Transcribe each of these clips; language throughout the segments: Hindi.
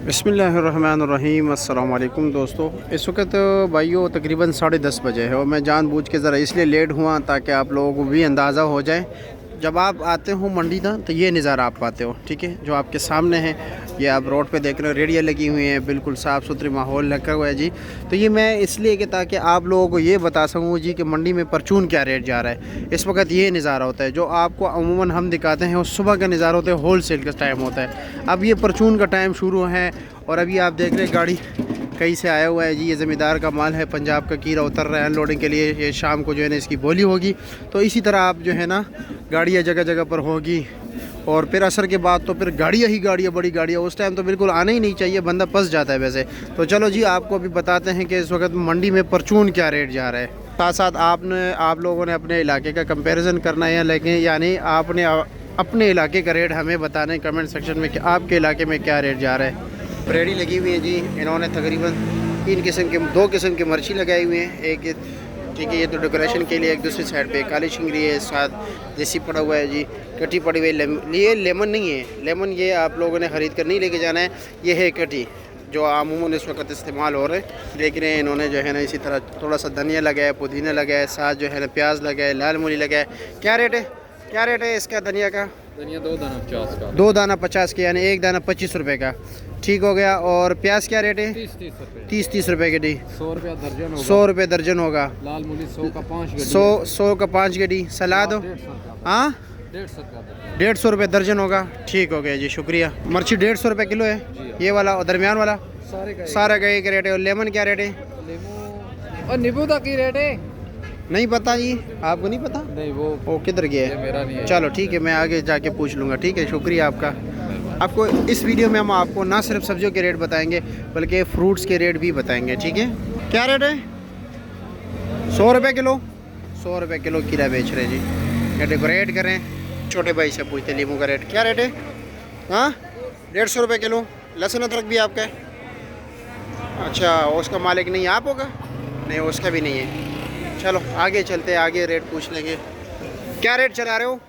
बिस्मिल्लाहिर्रहमानिर्रहीम। अस्सलाम वालेकुम दोस्तों, इस वक्त भाइयों तकरीबन 10:30 बजे है और मैं जानबूझ के ज़रा इसलिए लेट हुआ ताकि आप लोगों को भी अंदाज़ा हो जाए। जब आप आते हो मंडी ना तो ये नज़ारा आप पाते हो, ठीक है। जो आपके सामने है ये आप रोड पे देख रहे हो, रेडियाँ लगी हुई हैं, बिल्कुल साफ़ सुथरी माहौल लगा हुआ है जी। तो ये मैं इसलिए कि ताकि आप लोगों को ये बता सकूँ जी कि मंडी में परचून क्या रेट जा रहा है। इस वक्त ये नज़ारा होता है जो आपको अमूमन हम दिखाते हैं, उस सुबह का नज़ारा होता है, होल सेल का टाइम होता है। अब ये परचून का टाइम शुरू है और अभी आप देख रहे हैं गाड़ी कहीं से आया हुआ है जी। ये ज़मींदार का माल है, पंजाब का कीरा उतर रहा है अनलोडिंग के लिए। ये शाम को जो है ना इसकी बोली होगी। तो इसी तरह आप जो है ना गाड़ियाँ जगह जगह पर होगी और फिर असर के बाद तो फिर गाड़ियाँ ही गाड़ियाँ, बड़ी गाड़ियाँ। उस टाइम तो बिल्कुल आना ही नहीं चाहिए, बंदा फंस जाता है वैसे। तो चलो जी आपको अभी बताते हैं कि इस वक्त मंडी में परचून क्या रेट जा रहा है। साथ साथ आप लोगों ने अपने इलाके का कंपेरिजन करना है, लेकिन यानी आपने अपने इलाके का रेट हमें बताना है कमेंट सेक्शन में कि आपके इलाके में क्या रेट जा रहा है। रेडी लगी हुई है जी। इन्होंने तकरीबन दो किस्म की मिर्ची लगाई हुई हैं। एक ठीक है, ये तो डेकोरेशन के लिए। एक दूसरी साइड पे काली चिंगड़ी है, साथ देसी पड़ा हुआ है जी, कटी पड़ी हुई है। ये लेमन नहीं है, लेमन ये आप लोगों ने ख़रीद कर नहीं लेके जाना है। ये है कटी जो अमूमन इस वक्त इस्तेमाल हो रहे हैं। देख रहे हैं इन्होंने जो है ना इसी तरह थोड़ा सा धनिया लगाया, पुदीना लगाया, साथ जो है ना प्याज लगाया, लाल मूली लगाया। क्या रेट है, क्या रेट है इसका धनिया का? धनिया 2 दाना 50 का। 2 दाना 50 के, यानी 1 दाना 25 रुपये का। ठीक हो गया। और प्याज क्या रेट है? 30 रुपये के डी। 100 रुपया दर्जन होगा। 100 रुपये दर्जन होगा। लाल मूली 100 का 5 गड्डी। 100 का 5 गड्डी। सलाद हाँ 150 रुपये दर्जन होगा। ठीक हो गया जी, शुक्रिया। मिर्ची 150 रुपये किलो है ये वाला, और दरमियान वाला सारा का एक रेट है। और लेमन क्या रेट है? और नींबू का की रेट है? नहीं पता जी, आपको नहीं पता? नहीं, वो किधर गया है? मेरा नहीं है। चलो ठीक है, मैं आगे जाके पूछ लूँगा। ठीक है, शुक्रिया आपका। आपको इस वीडियो में हम आपको ना सिर्फ सब्जियों के रेट बताएंगे बल्कि फ्रूट्स के रेट भी बताएंगे, ठीक है। क्या रेट है? 100 रुपये किलो। 100 रुपये किलो खीरा बेच रहे जी। क्या डेकोरेट करें? छोटे भाई से पूछते लीमू का रेट क्या रेट है? हाँ 150 रुपये किलो। लहसुन अदरक भी आपका है? अच्छा, उसका मालिक नहीं आप होगा? नहीं, उसका भी नहीं है। चलो आगे चलते हैं, आगे रेट पूछ लेंगे। क्या रेट चला रहे हो?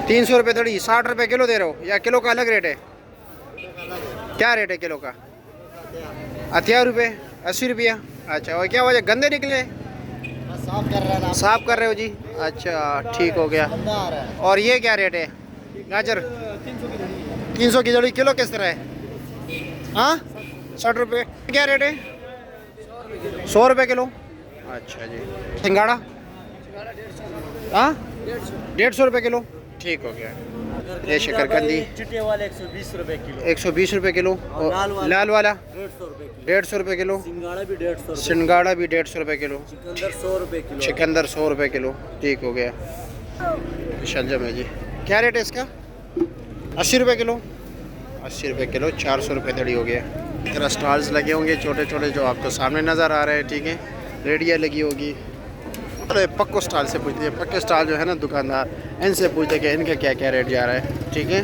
300 रुपये थोड़ी, 60 रुपये किलो दे रहे हो या किलो का अलग रेट है? क्या रेट है किलो का? 80 रुपये, 80 रुपया। अच्छा, और क्या वजह, गंदे निकले? साफ कर रहे हो जी। अच्छा ठीक हो गया। और ये क्या रेट है गाजर? 300 की जोड़ी। किलो किस तरह है? हाँ 60 रुपये। क्या रेट है? 100 रुपये किलो। अच्छा जी। सिंगाड़ा? हाँ 150 रुपये किलो। ठीक हो गया। ये शकरकंदी चिट्टे वाले 120 रुपये किलो। 120 रुपये किलो। और लाल वाला 150 रुपये किलो। सिंगाड़ा भी 150। सिंगाड़ा भी 150 रुपये किलो। चिकंदर 100 रुपये किलो। चिकंदर 100 रुपये किलो। ठीक हो गया। शलजम है जी। क्या रेट है इसका? 80 रुपये किलो। 80 रुपये किलो, 400 रुपये दड़ी हो गया। इस तरह स्टॉल्स लगे होंगे छोटे छोटे जो आपको सामने नज़र आ रहे हैं, ठीक है। रेडियाँ लगी होगी। अरे पक्को स्टॉल से पूछते हैं, पक्के स्टॉल जो है ना दुकानदार, इनसे पूछते कि इनका क्या क्या रेट जा रहा है, ठीक है।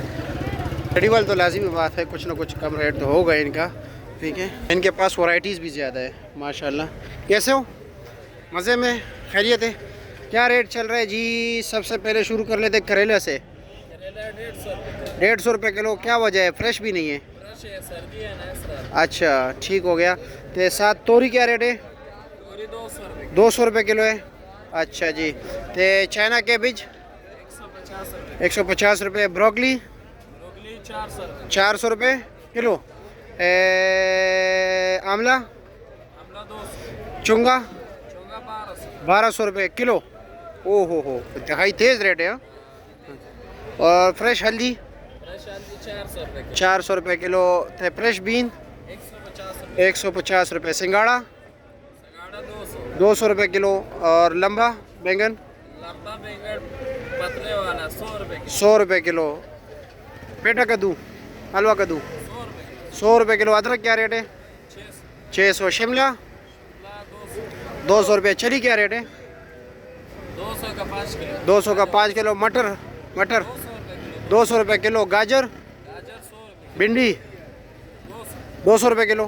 रेडी वाल तो लाजिमी बात है, कुछ ना कुछ कम रेट तो होगा इनका, ठीक है। इनके पास वैरायटीज़ भी ज़्यादा है माशाल्लाह। कैसे हो? मज़े में? खैरियत है? क्या रेट चल रहा है जी? सबसे पहले शुरू कर लेते करेला से। 150 रुपये किलो। क्या वजह है, फ्रेश भी नहीं है? अच्छा ठीक हो गया। तो साथ तोरी क्या रेट है? 200 रुपये किलो है। अच्छा जी। तो चाइना कैबिज 150 रुपये। ब्रोकली 400 रुपये किलो। आमला चुंगा 1200 रुपये किलो। ओहो हो, दिखाई तेज़ रेट है। और फ्रेश हल्दी 400 रुपये किलो। तो फ्रेश बीन 150 रुपये। सिंगाड़ा 200 रुपये किलो। और लंबा बैंगन पतले वाला 100 रुपये किलो। पेटा कद्दू, हलवा कद्दू 100 रुपये किलो। अदरक क्या रेट है? 600। शिमला 200 रुपये। चली क्या रेट है? 200 का 5 किलो। 200 का 5 किलो। मटर 200 रुपये किलो। गाजर भिंडी 200 रुपये किलो।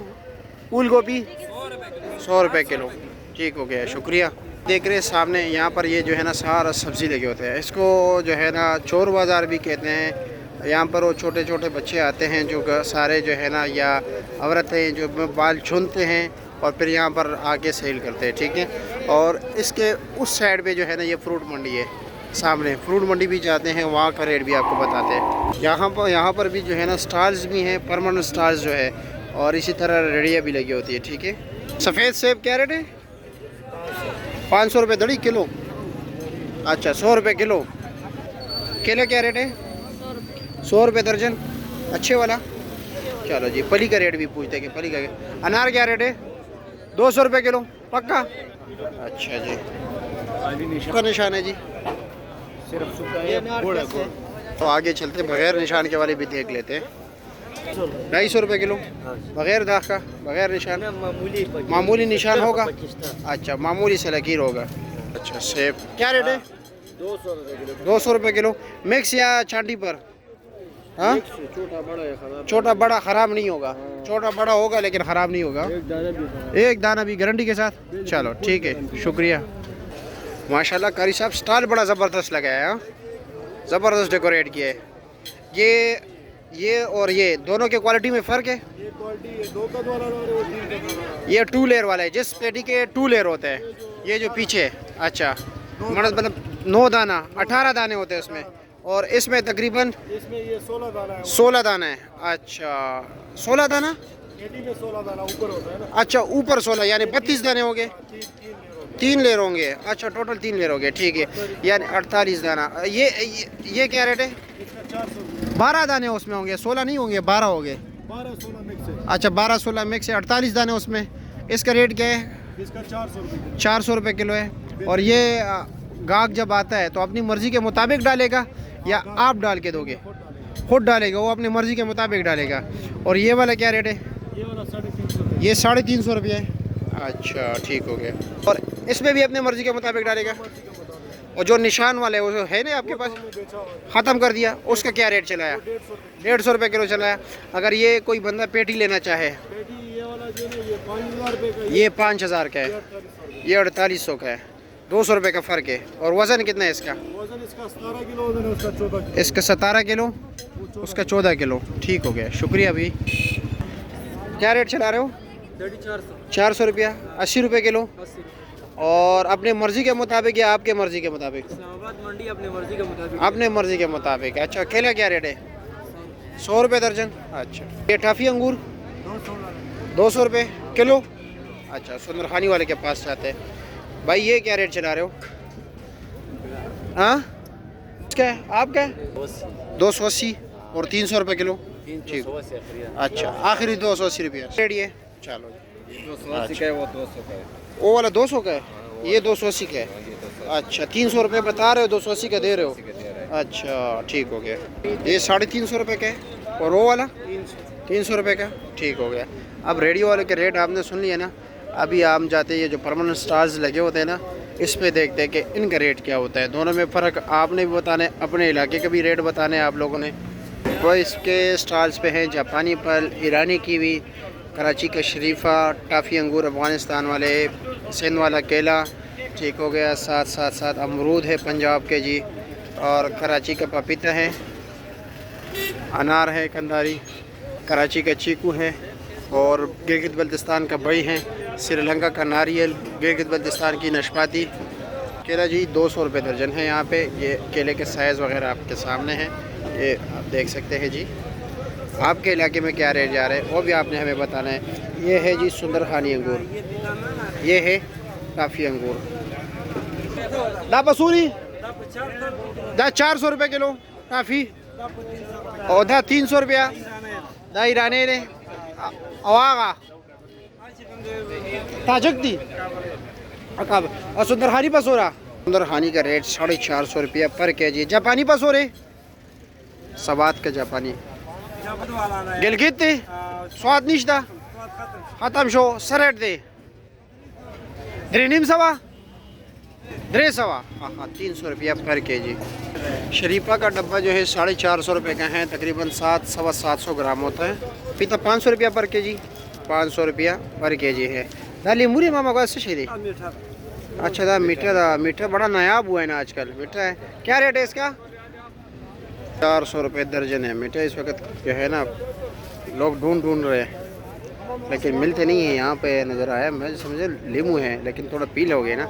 फूल गोभी 100 रुपये किलो। ठीक हो गया, शुक्रिया। देख रहे हैं सामने यहाँ पर ये जो है ना सारा सब्ज़ी लगे होते हैं। इसको जो है ना चोर बाज़ार भी कहते हैं, यहाँ पर वो छोटे छोटे बच्चे आते हैं जो सारे जो है ना, या औरतें जो बाल चुनते हैं और फिर यहाँ पर आके सेल करते हैं, ठीक है। और इसके उस साइड पे जो है ना, ये फ्रूट मंडी है, सामने फ्रूट मंडी भी जाते हैं, वहाँ का रेट भी आपको बताते हैं। यहाँ पर भी जो है ना स्टॉल्स भी हैं, परमानेंट स्टॉल्स जो है, और इसी तरह रेडियाँ भी लगी होती है, ठीक है। सफ़ेद सेब क्या रेट है? 500 रुपये दड़ी किलो। अच्छा 100 रुपये किलो। केला क्या रेट है? 100 रुपये दर्जन। अच्छे वाला। चलो जी, फली का रेट भी पूछते हैं कि फली का। अनार क्या रेट है? 200 रुपये किलो पक्का। अच्छा जी, का निशान है जी। सिर्फ तो आगे चलते, बगैर निशान के वाले भी देख लेते हैं। 250 रुपये किलो बगैर दाग का, बगैर निशान। मामूली निशान होगा। अच्छा, मामूली से लकीर होगा। अच्छा, सेब क्या रेट है? 200 रुपये किलो। मिक्स या छांटी पर? हाँ, छोटा बड़ा ख़राब नहीं होगा। छोटा बड़ा होगा लेकिन ख़राब नहीं होगा। एक दाना भी गारंटी के साथ। चलो ठीक है, शुक्रिया। माशाल्लाह कारी साहब स्टॉल बड़ा ज़बरदस्त लगाया है, ज़बरदस्त डेकोरेट किया है। ये और ये दोनों के क्वालिटी में फ़र्क है। ये 2 लेयर वाला है, जिस पेटी के 2 लेयर होते हैं। ये जो पीछे, अच्छा मतलब 9 दाना 18 दाने होते हैं उसमें, और इसमें तकरीबन ये 16 दाना है। 16 दाना है। अच्छा 16 दाना, पेटी में 16 दाना ऊपर होता है ना। अच्छा ऊपर 16, यानी 32 दाने होंगे। 3 लेयर होंगे। अच्छा टोटल 3 लेयर हो गए, ठीक है, यानी 48 दाना। ये क्या रेट है? 12 दाने उसमें होंगे, 16 नहीं होंगे, 12 हो गए। 12-16 मिक्स है। अच्छा 12-16 मिक्स है, 48 दाने उसमें। इसका रेट क्या है? इसका 400 रुपये। 400 रुपये किलो है। और ये गाहक जब आता है तो अपनी मर्ज़ी के मुताबिक डालेगा या आप डाल के दोगे? खुद डालेगा, वो अपनी मर्ज़ी के मुताबिक डालेगा। और ये वाला क्या रेट है? ये वाला 350। ये 350 रुपये है। अच्छा ठीक हो गया। और इसमें भी अपनी मर्ज़ी के मुताबिक डालेगा। और जो निशान वाले वो है ना आपके पास, ख़त्म कर दिया, उसका क्या रेट चलाया? 150 रुपये किलो चलाया। अगर ये कोई बंदा पेटी लेना चाहे, पेटी ये वाला जो है ये 5000 रुपये का। ये 5000 का है, ये 4800 का है। 200 रुपये का फ़र्क है। और वज़न कितना है इसका? वजन इसका 17 किलो, वजन है उसका 14 किलो। इसका 17 किलो, उसका 14 किलो। ठीक हो गया, शुक्रिया भाई। क्या रेट चला रहे हो? 400 रुपया। 80 रुपये किलो। और अपने मर्ज़ी के मुताबिक या आपके मर्ज़ी के मुताबिक? इस्लामाबाद मंडी अपने मर्जी के मुताबिक। अपने मर्ज़ी के मुताबिक। अच्छा केला क्या रेट है? 100 रुपये दर्जन। अच्छा ये टाफ़ी अंगूर 200 रुपये किलो। अच्छा सुंदर खानी वाले के पास जाते हैं भाई। ये क्या रेट चला रहे हो? हाँ क्या है आपका? 280 और 300 रुपये किलो। ठीक, अच्छा आखिरी 280 रुपये रेट ये। चलो का है, वो 200 का है। वो वाला 200 का है, ये 280 का है। अच्छा 300 रुपये बता रहे हो, 280 का दे रहे हो। अच्छा ठीक हो गया। ये 350 रुपये का है। और वो वाला 300 रुपये का। ठीक हो गया। अब रेडियो वाले के रेट आपने सुन लिया ना। अभी हम जाते हैं, ये जो परमानेंट स्टार्स लगे होते हैं ना, इस पे देखते हैं कि इनका रेट क्या होता है। दोनों में फ़र्क आपने भी बताने, अपने इलाके के भी रेट बताने आप लोगों ने। वो इसके स्टाल्स पे हैं जापानी फल, ईरानी कीवी, कराची का शरीफा, टाफ़ी अंगूर अफ़गानिस्तान वाले, सिंध वाला केला। ठीक हो गया। साथ अमरूद है पंजाब के जी, और कराची का पपीता है, अनार है कंदारी, कराची का चीकू है, और गिलगित बल्तिस्तान का बई है, श्रीलंका का नारियल, गिलगित बल्तिस्तान की नाशपाती। केला जी 200 रुपये दर्जन है यहाँ पे। ये केले के साइज़ वगैरह आपके सामने हैं, ये आप देख सकते हैं जी। आपके इलाके में क्या रेट जा रहे हैं वो भी आपने हमें बताना है। ये है जी सुंदरखानी अंगूर, ये है टाफ़ी अंगूर। दा बसूरी दा 400 रुपये किलो टाफ़ी, और दा 300 रुपया दा ईरानी ने अवागा ताजकती अकाब। और सुंदरखानी पसोरा, सुंदरखानी का रेट 450 रुपया पर केजी। जापानी पसोरे सवात का जापानी गिलगित स्वाद निश्ता ख़त्म शो सरेट दे ड्रेनिम सवा ड्रे सवा। हाँ 300 रुपया पर केजी। शरीफा का डब्बा जो है 450 रुपये का है, तकरीबन 700-750 ग्राम होता है। पीता 500 रुपया पर केजी, 500 रुपया पर केजी है। दाली मुरी मामा को ऐसे चाहिए। अच्छा दा मीठा बड़ा नायाब हुआ है ना आजकल, मीठा है। क्या रेट है इसका? 400 रुपये दर्जन है मिठाई। इस वक्त जो है ना लोग ढूंढ रहे हैं लेकिन मिलते नहीं है। यहाँ पे नज़र आया, मैं समझे लीमू है लेकिन थोड़ा पील हो गया ना।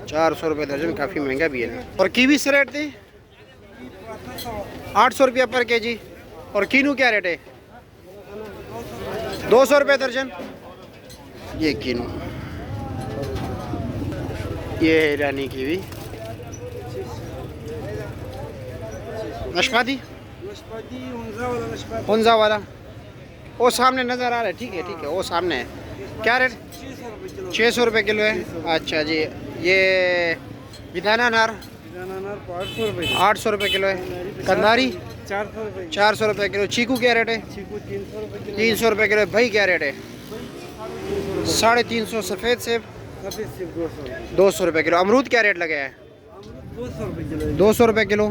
400 रुपये दर्जन, काफ़ी महंगा भी है ना। और कीवी से रेट थी 800 रुपया पर केजी। और कीनू क्या रेट है? 200 रुपये दर्जन। ये कीनू, ये है ईरानी कीवी। नाशपाती हुंजा वाला वो सामने नज़र आ रहा है। ठीक है ठीक है, वो सामने है। क्या रेट? 600 रुपये किलो है। अच्छा जी। ये बिदाना अनार 800 रुपये किलो है। कंधारी 400 रुपये किलो। चीकू क्या रेट है? 300 रुपये किलो। भाई क्या रेट है? 350। सफ़ेद सेब 200 रुपये किलो। अमरूद क्या रेट लगे है? 200 रुपये किलो।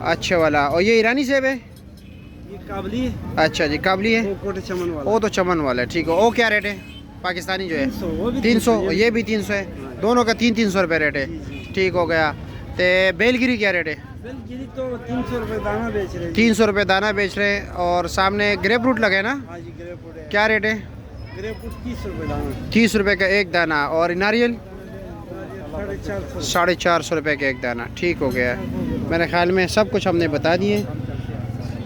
अच्छा वाला। और ये ईरानी सेब है? ये काबली है। अच्छा जी, काबली है। चमन वाला। वो तो चमन वाला है। ठीक है। वो क्या रेट है? पाकिस्तानी जो है 300। ये भी 300 है। दोनों का 300 रुपये रेट है। ठीक हो गया। तो बेलगिरी क्या रेट है? बेलगिरी तो 300 रुपये दाना बेच रहे हैं। 300 रुपये दाना बेच रहे हैं। और सामने ग्रेप फ्रूट लगे ना, हाँ जी, ग्रेप फ्रूट है। क्या रेट है? ग्रेप फ्रूट 30 रुपये दाना। 30 रुपये का एक दाना। और नारियल 450। 450 रुपये का एक दाना। ठीक हो गया। मेरे ख्याल में सब कुछ हमने बता दिए।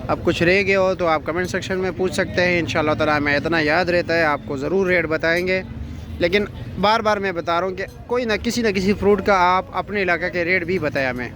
अब कुछ रह गए हो तो आप कमेंट सेक्शन में पूछ सकते हैं। इंशाल्लाह ताला हमें इतना याद रहता है, आपको ज़रूर रेट बताएंगे। लेकिन बार बार मैं बता रहा हूँ कि कोई ना किसी फ्रूट का आप अपने इलाके के रेट भी बताएं हमें।